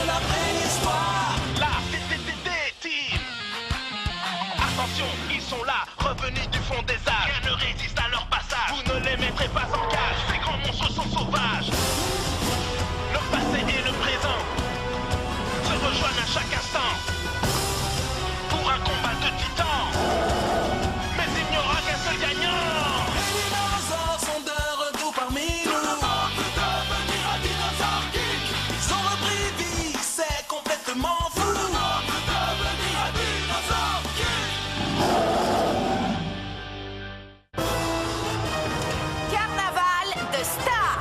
de la préhistoire. La TTTD Team. Attention, ils sont là, revenus du fond des âges. Rien ne résiste à leur passage. Vous ne les mettrez pas en cage. Ces grands monstres sont sauvages. Le passé et le présent se rejoignent à chaque instant pour un combat de titans. Mais il n'y aura qu'un seul gagnant. Les dinosaures sont de retour parmi nous. Tout le monde peut devenir un dinosaure geek. Ils ont repris vie, c'est complètement fou. Tout le monde peut devenir un dinosaure geek. Carnaval de stars.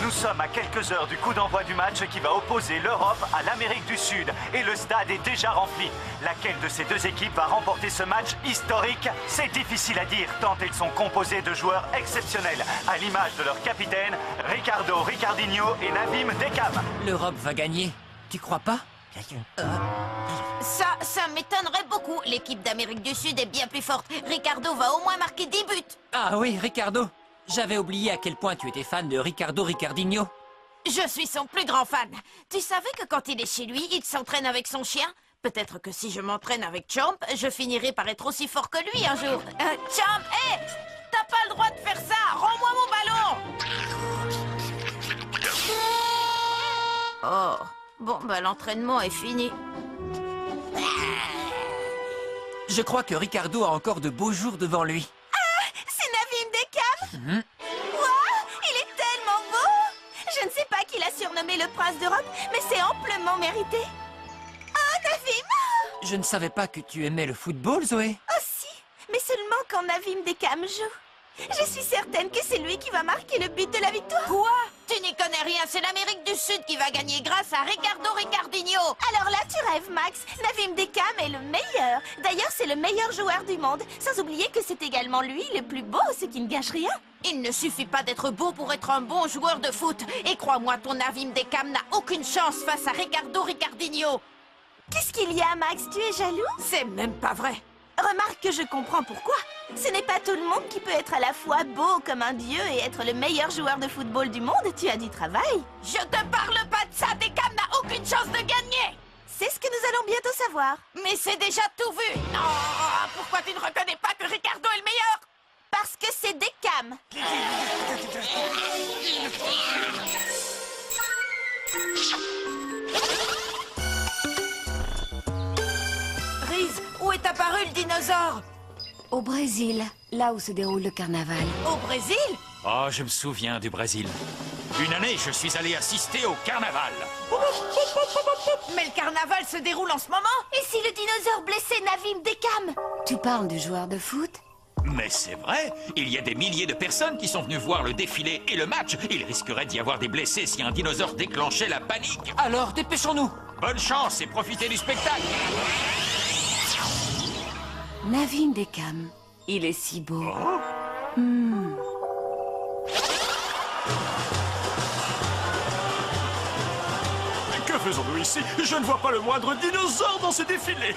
Nous sommes à quelques heures du coup d'envoi du match qui va opposer l'Europe à l'Amérique du Sud. Et le stade est déjà rempli. Laquelle de ces deux équipes va remporter ce match historique? C'est difficile à dire, tant ils sont composés de joueurs exceptionnels, à l'image de leur capitaine, Ricardo Ricardinho et Navim Dekam. L'Europe va gagner. Tu crois pas? Ça m'étonnerait beaucoup. L'équipe d'Amérique du Sud est bien plus forte. Ricardo va au moins marquer 10 buts. Ah oui, Ricardo. J'avais oublié à quel point tu étais fan de Ricardo Ricardinho. Je suis son plus grand fan. Tu savais que quand il est chez lui, il s'entraîne avec son chien? Peut-être que si je m'entraîne avec Champ, je finirai par être aussi fort que lui un jour. Champ, hé! T'as pas le droit de faire ça! Rends-moi mon ballon! Oh, bon, bah l'entraînement est fini. Je crois que Ricardo a encore de beaux jours devant lui. C'est Navim Dekam! Wow, il est tellement beau! Je ne sais pas qui l'a surnommé le prince d'Europe, mais c'est amplement mérité. Oh, Navim! Je ne savais pas que tu aimais le football, Zoé. Aussi, mais seulement quand Navim Dekam joue. Je suis certaine que c'est lui qui va marquer le but de la victoire. Quoi? Tu n'y connais rien, c'est l'Amérique du Sud qui va gagner grâce à Ricardo Ricardinho. Alors là, tu rêves, Max. Navim Dekam est le meilleur. D'ailleurs, c'est le meilleur joueur du monde. Sans oublier que c'est également lui le plus beau, ce qui ne gâche rien. Il ne suffit pas d'être beau pour être un bon joueur de foot. Et crois-moi, ton Navim Dekam n'a aucune chance face à Ricardo Ricardinho. Qu'est-ce qu'il y a, Max? Tu es jaloux? C'est même pas vrai. Remarque que je comprends pourquoi. Ce n'est pas tout le monde qui peut être à la fois beau comme un dieu et être le meilleur joueur de football du monde. Tu as du travail. Je te parle pas de ça. Dekam n'a aucune chance de gagner. C'est ce que nous allons bientôt savoir. Mais c'est déjà tout vu. Non, pourquoi tu ne reconnais pas que Ricardo est le meilleur? Parce que c'est Dekam. Riz, où est apparu le dinosaure? Au Brésil, là où se déroule le carnaval. Au Brésil? Oh, je me souviens du Brésil. Une année, je suis allé assister au carnaval. Mais le carnaval se déroule en ce moment. Et si le dinosaure blessait Navim Dekam? Tu parles du joueur de foot? Mais c'est vrai, il y a des milliers de personnes qui sont venues voir le défilé et le match. Il risquerait d'y avoir des blessés si un dinosaure déclenchait la panique. Alors, dépêchons-nous. Bonne chance et profitez du spectacle. Navim Dekam, il est si beau. Que faisons-nous ici? Je ne vois pas le moindre dinosaure dans ce défilé.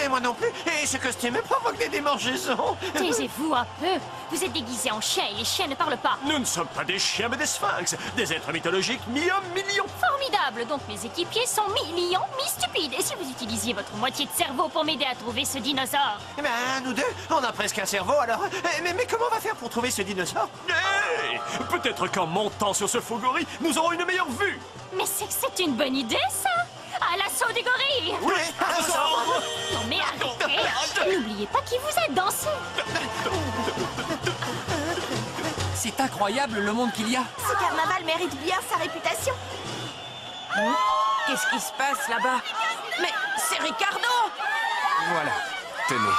Et moi non plus. Et ce costume provoque des démangeaisons. Taisez-vous un peu. Vous êtes déguisé en chien et les chiens ne parlent pas. Nous ne sommes pas des chiens mais des sphinx. Des êtres mythologiques mi-hommes, mi-lions. Formidable. Donc mes équipiers sont mi-lions, mi-stupides. Et si vous utilisiez votre moitié de cerveau pour m'aider à trouver ce dinosaure? Eh ben, nous deux, on a presque un cerveau alors. Mais comment on va faire pour trouver ce dinosaure? Hey, peut-être qu'en montant sur ce faux gorille, nous aurons une meilleure vue. Mais c'est que c'est une bonne idée, ça. À l'assaut des gorilles. Oui, Non mais arrêtez. N'oubliez pas qui vous êtes, dansez. C'est incroyable le monde qu'il y a. Ce carnaval mérite bien sa réputation. Qu'est-ce qui se passe là-bas? Mais c'est Ricardo! Voilà, tenez.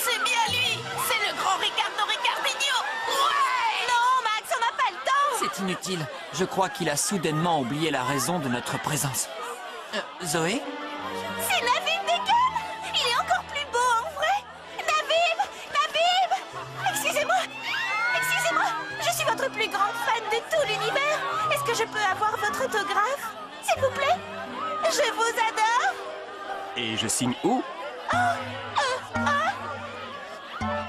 C'est bien lui! C'est le grand Ricardo Ricardinho! Ouais! Non, Max, on n'a pas le temps! C'est inutile. Je crois qu'il a soudainement oublié la raison de notre présence. Zoé? C'est Navim Dekam! Il est encore plus beau en vrai! Navim! Navim! Excusez-moi! Excusez-moi! Je suis votre plus grande fan de tout l'univers! Est-ce que je peux avoir votre autographe? S'il vous plaît? Je vous adore! Et je signe où?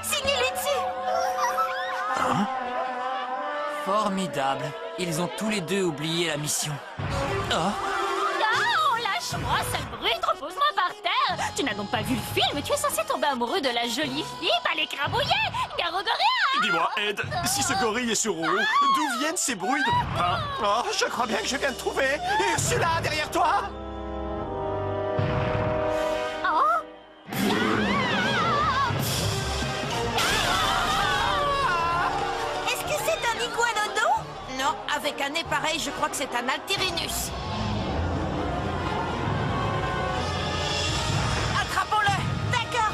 Signez-lui dessus! Formidable. Ils ont tous les deux oublié la mission. Oh, lâche-moi, sale brute, repose-moi par terre. Tu n'as donc pas vu le film? Tu es censé tomber amoureux de la jolie fille, pas l'écrabouiller, Garogoria. Dis-moi, Ed, si ce gorille est sur roue, d'où viennent ces bruits de pas? Oh, je crois bien que je viens de trouver. Ursula, derrière toi. Est-ce que c'est un iguanodo? Non, avec un nez pareil, je crois que c'est un Altirinus. Attrapons-le. D'accord.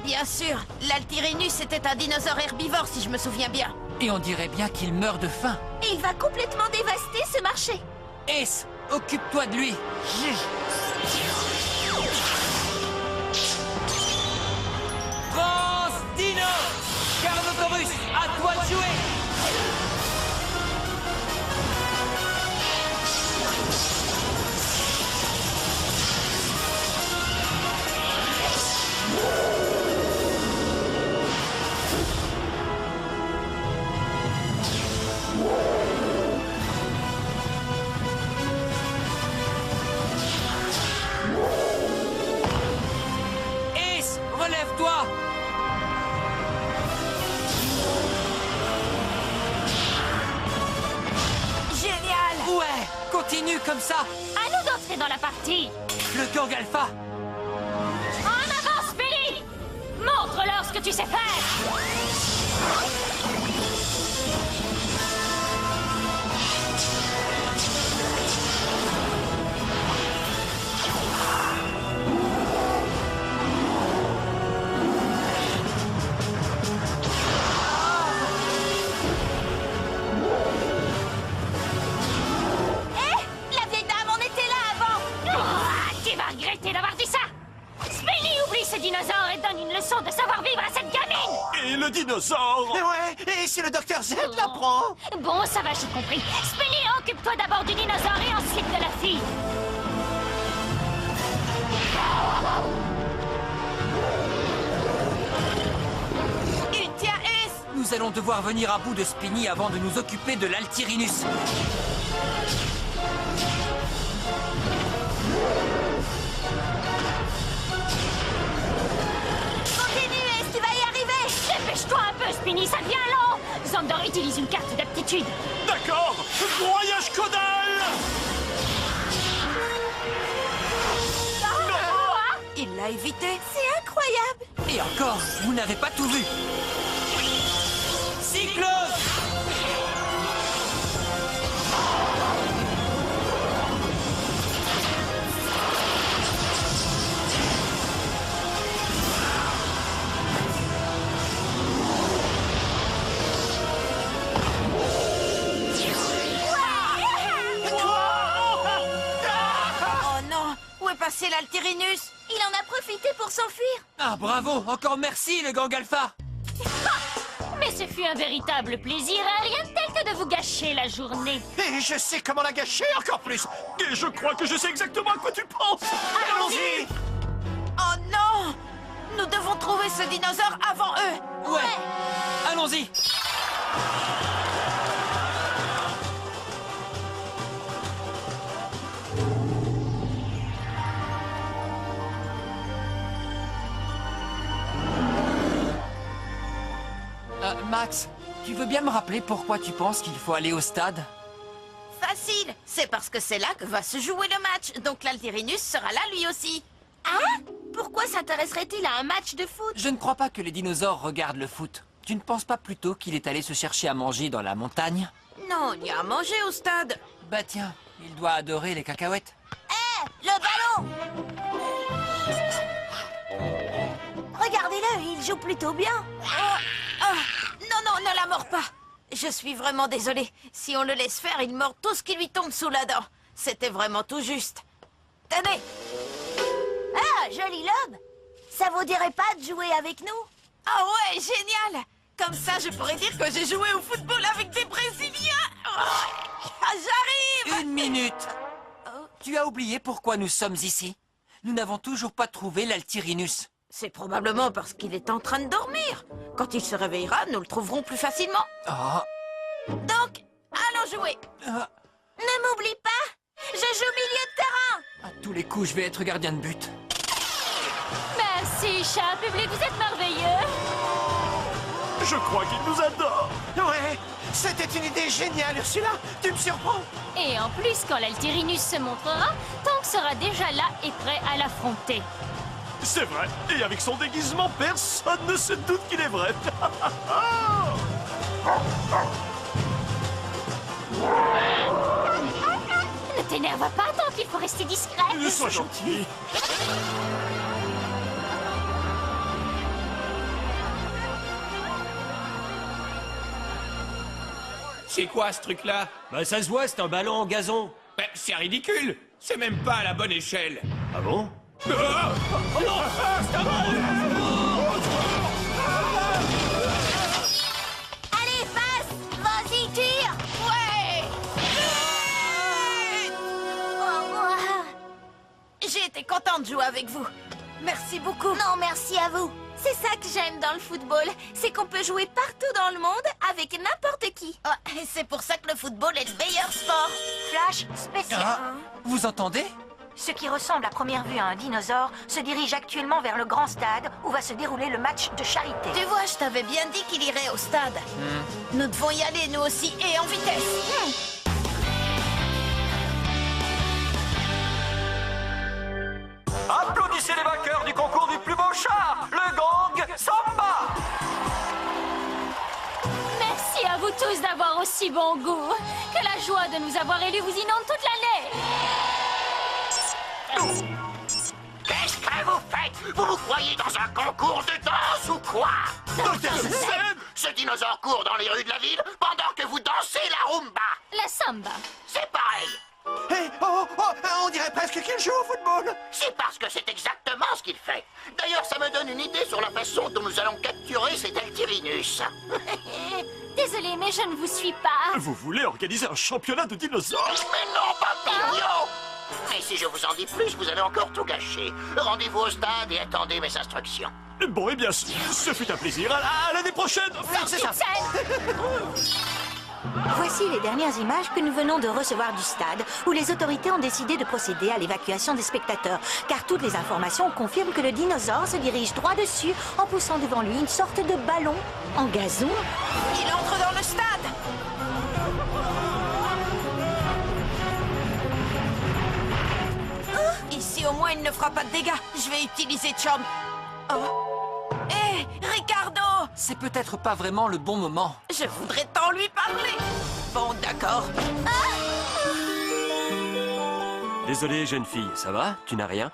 Bien sûr, l'Altirinus était un dinosaure herbivore, si je me souviens bien. Et on dirait bien qu'il meurt de faim. Et il va complètement dévaster ce marché. Ace, occupe-toi de lui. France Dino, Carnotaurus, à toi de jouer. Ace, relève-toi. Génial. Ouais, continue comme ça. À nous d'entrer dans la partie. Le gang alpha. En avant, Spélie. Montre-leur ce que tu sais faire. La vieille dame, on était là avant. Ah, tu vas regretter d'avoir dit ça. Spélie oublie ce dinosaure et donne une leçon de savoir-vivre à cette gamine. Et le dinosaure? Ouais, et si le docteur Z l'apprend? Bon, ça va, j'ai compris. Spélie, occupe-toi d'abord du dinosaure et ensuite de la fille. Tiens, Ace. Nous allons devoir venir à bout de Spiny avant de nous occuper de l'Altirinus. Continue, Ace, tu vas y arriver. Dépêche-toi un peu, Spiny, ça devient long. Xandor utilise une carte d'aptitude. D'accord! Broyage caudal! Il l'a évité. C'est incroyable. Et encore, vous n'avez pas tout vu. Cyclone! Oh non, où est passé l'Altirinus? Il en a profité pour s'enfuir. Ah bravo, encore merci le gang alpha. Mais ce fut un véritable plaisir, hein, rien de tel que de vous gâcher la journée. Et je sais comment la gâcher encore plus. Et je crois que je sais exactement à quoi tu penses! Allons-y. Oh non. Nous devons trouver ce dinosaure avant eux. Ouais, allons-y. Max, tu veux bien me rappeler pourquoi tu penses qu'il faut aller au stade? Facile. C'est parce que c'est là que va se jouer le match. Donc l'Altirinus sera là lui aussi. Hein? Pourquoi s'intéresserait-il à un match de foot? Je ne crois pas que les dinosaures regardent le foot. Tu ne penses pas plutôt qu'il est allé se chercher à manger dans la montagne? Non, il y a à manger au stade. Bah tiens, il doit adorer les cacahuètes. Le ballon! Regardez-le, il joue plutôt bien. Non, ne la mords pas. Je suis vraiment désolée. Si on le laisse faire, il mord tout ce qui lui tombe sous la dent. C'était vraiment tout juste. Tenez! Ah, joli lobe! Ça vous dirait pas de jouer avec nous? Ah ouais, génial! Comme ça, je pourrais dire que j'ai joué au football avec des Brésiliens! J'arrive! Une minute. Tu as oublié pourquoi nous sommes ici? Nous n'avons toujours pas trouvé l'Altyrinus. C'est probablement parce qu'il est en train de dormir. Quand il se réveillera, nous le trouverons plus facilement. Oh. Donc, allons jouer. Ne m'oublie pas, je joue milieu de terrain. À tous les coups, je vais être gardien de but. Merci, chat public, vous êtes merveilleux. Je crois qu'il nous adore. Ouais, c'était une idée géniale, Ursula. Tu me surprends. Et en plus, quand l'Altyrinus se montrera, Tank sera déjà là et prêt à l'affronter. C'est vrai. Et avec son déguisement, personne ne se doute qu'il est vrai. Ne t'énerve pas, Tank, il faut rester discret. Sois gentil. C'est quoi ce truc-là? Bah ça se voit, c'est un ballon en gazon. Ben, c'est ridicule. C'est même pas à la bonne échelle. Ah bon? Allez, passe! Vas-y, tire! Ouais! Au revoir. J'ai été contente de jouer avec vous. Merci beaucoup. Non, merci à vous. C'est ça que j'aime dans le football, c'est qu'on peut jouer partout dans le monde avec n'importe qui. Et c'est pour ça que le football est le meilleur sport. Flash spécial. Vous entendez? Ce qui ressemble à première vue à un dinosaure se dirige actuellement vers le grand stade où va se dérouler le match de charité. Tu vois, je t'avais bien dit qu'il irait au stade. Nous devons y aller, nous aussi, et en vitesse. Applaudissez les vainqueurs du concours du plus beau char, le gang Samba. Merci à vous tous d'avoir aussi bon goût. Que la joie de nous avoir élus vous inonde toute l'année. Qu'est-ce que vous faites? Vous vous croyez dans un concours de danse ou quoi? Ce dinosaure court dans les rues de la ville pendant que vous dansez la rumba. La samba. C'est pareil. Hé, on dirait presque qu'il joue au football. C'est parce que c'est exactement ce qu'il fait. D'ailleurs, ça me donne une idée sur la façon dont nous allons capturer cet Altyrinus. Désolée, mais je ne vous suis pas. Vous voulez organiser un championnat de dinosaures? Mais non, Papillon! Mais si je vous en dis plus, vous allez encore tout gâcher. Rendez-vous au stade et attendez mes instructions. Bon, et bien, ce fut un plaisir. À l'année prochaine. C'est ça. Voici les dernières images que nous venons de recevoir du stade, où les autorités ont décidé de procéder à l'évacuation des spectateurs, car toutes les informations confirment que le dinosaure se dirige droit dessus en poussant devant lui une sorte de ballon en gazon. Il entre dans le stade. Ici, au moins, il ne fera pas de dégâts. Je vais utiliser Chom. Hé, Ricardo! C'est peut-être pas vraiment le bon moment. Je voudrais tant lui parler. Bon, d'accord. Désolé, jeune fille, ça va? Tu n'as rien?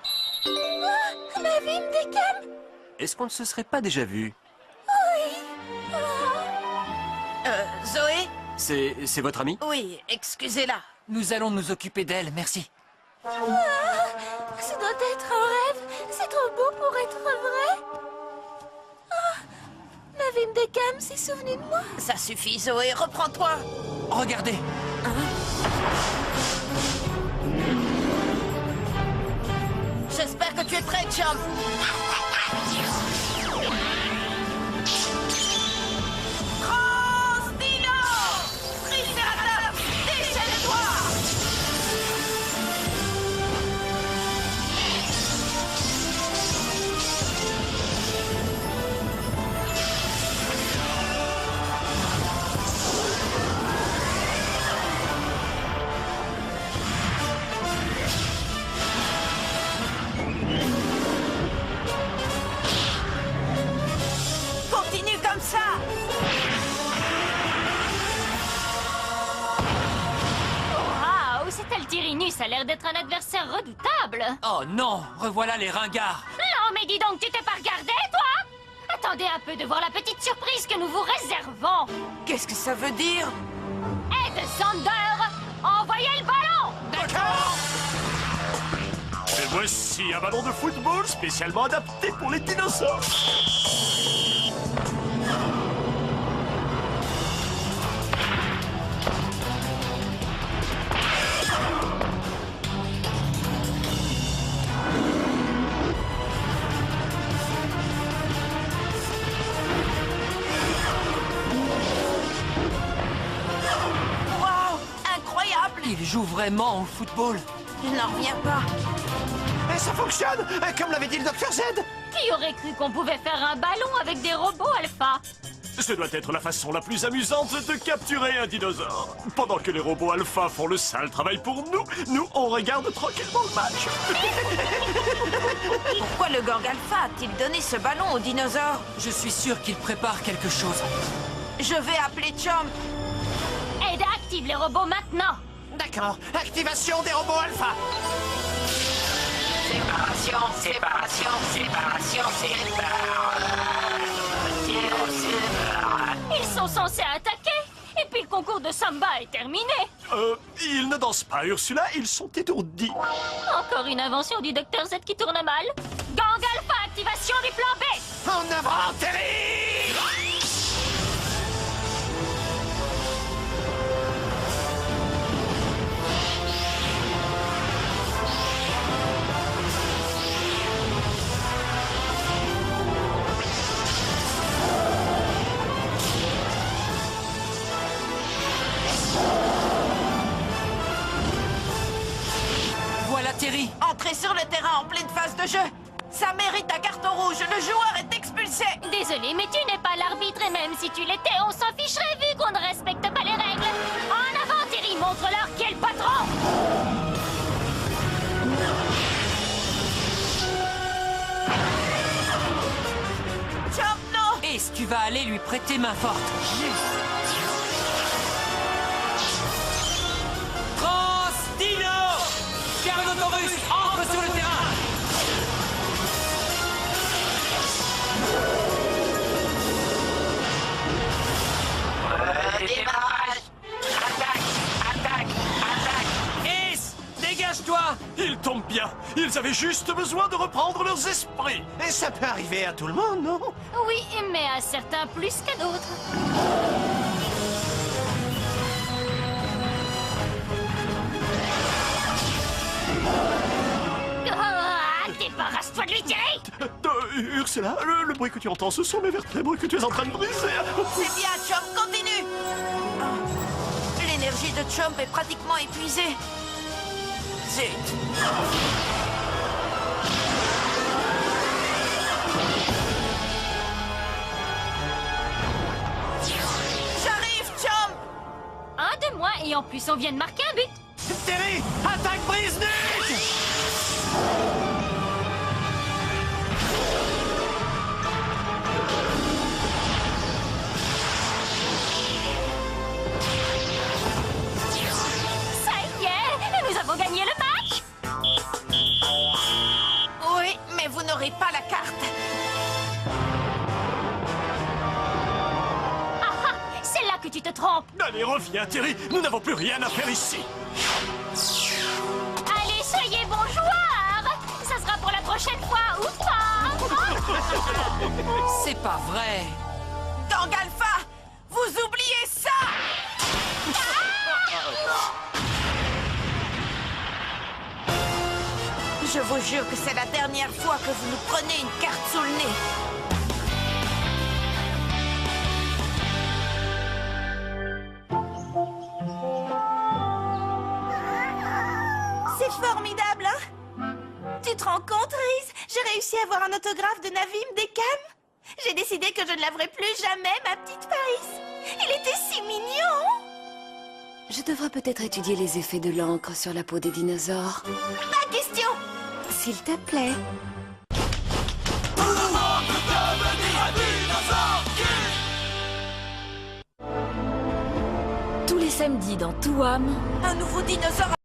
Navim Dekam? Est-ce qu'on ne se serait pas déjà vu? Zoé? C'est votre amie? Oui, excusez-la. Nous allons nous occuper d'elle, merci. Ça doit être un rêve. C'est trop beau pour être vrai. Navim Dekam s'est souvenu de moi. Ça suffit, Zoé. Reprends-toi. Regardez. J'espère que tu es prêt, Chom. Transdino! Triceratops, déchaîne-toi! Continue comme ça! Waouh, cet Altyrinus a l'air d'être un adversaire redoutable. Oh non, revoilà les ringards. Non, mais dis donc, tu t'es pas regardé, toi? Attendez un peu de voir la petite surprise que nous vous réservons. Qu'est-ce que ça veut dire? Ed Sander, envoyez le ballon! D'accord. Et voici un ballon de football spécialement adapté pour les dinosaures. Il joue vraiment au football. Je n'en reviens pas. Et ça fonctionne, comme l'avait dit le Dr Z. Qui aurait cru qu'on pouvait faire un ballon avec des robots alpha? Ce doit être la façon la plus amusante de capturer un dinosaure. Pendant que les robots alpha font le sale travail pour nous, nous, on regarde tranquillement le match. Pourquoi le gang alpha a-t-il donné ce ballon au dinosaure? Je suis sûr qu'il prépare quelque chose. Je vais appeler Chomp. Ada, active les robots maintenant. D'accord, activation des robots alpha. Séparation, séparation, séparation, Ils sont censés attaquer. Et puis le concours de samba est terminé. Ils ne dansent pas, Ursula, ils sont étourdis. Encore une invention du Dr Z qui tourne mal. Gang alpha, activation du plan B. En avant, Terry! Voilà Terry. Entrez sur le terrain en pleine phase de jeu. Ça mérite un carton rouge. Le joueur est expulsé. Désolé, mais tu n'es pas l'arbitre et même si tu l'étais, on s'en ficherait vu qu'on ne respecte pas les règles. En avant, Terry, montre-leur qui est le patron. Chomp, non. Ace, tu vas aller lui prêter main forte. Dino! Carnotaurus, entre sur le terrain! Démarrage. Attaque, attaque, attaque. Ace, dégage-toi! Ils tombent bien. Ils avaient juste besoin de reprendre leurs esprits. Et ça peut arriver à tout le monde, non? Oui, mais à certains plus qu'à d'autres. Débarrasse-toi de lui, Terry! Ursula, le bruit que tu entends, ce sont mes vertèbres que tu es en train de briser. C'est bien, Chomp, continue. L'énergie de Chomp est pratiquement épuisée. Zut. J'arrive, Chomp. Un de moins et en plus on vient de marquer un but. Terry, attaque brise-nuque! Ça y est, nous avons gagné le match. Oui, mais vous n'aurez pas la carte. Ah ah, c'est là que tu te trompes. Allez, reviens, Terry. Nous n'avons plus rien à faire ici. Allez, soyez bons joueurs. Ça sera pour la prochaine fois ou pas. C'est pas vrai. Gang Alpha, vous oubliez ça. Je vous jure que c'est la dernière fois que vous nous prenez une carte sous le nez. C'est formidable, hein? Tu te rends compte, Reese? J'ai réussi à avoir un autographe de Navim Dekam. J'ai décidé que je ne laverai plus jamais ma petite Paris. Il était si mignon. Je devrais peut-être étudier les effets de l'encre sur la peau des dinosaures. Ma question. S'il te plaît. Tous les samedis dans Touham. Un nouveau dinosaure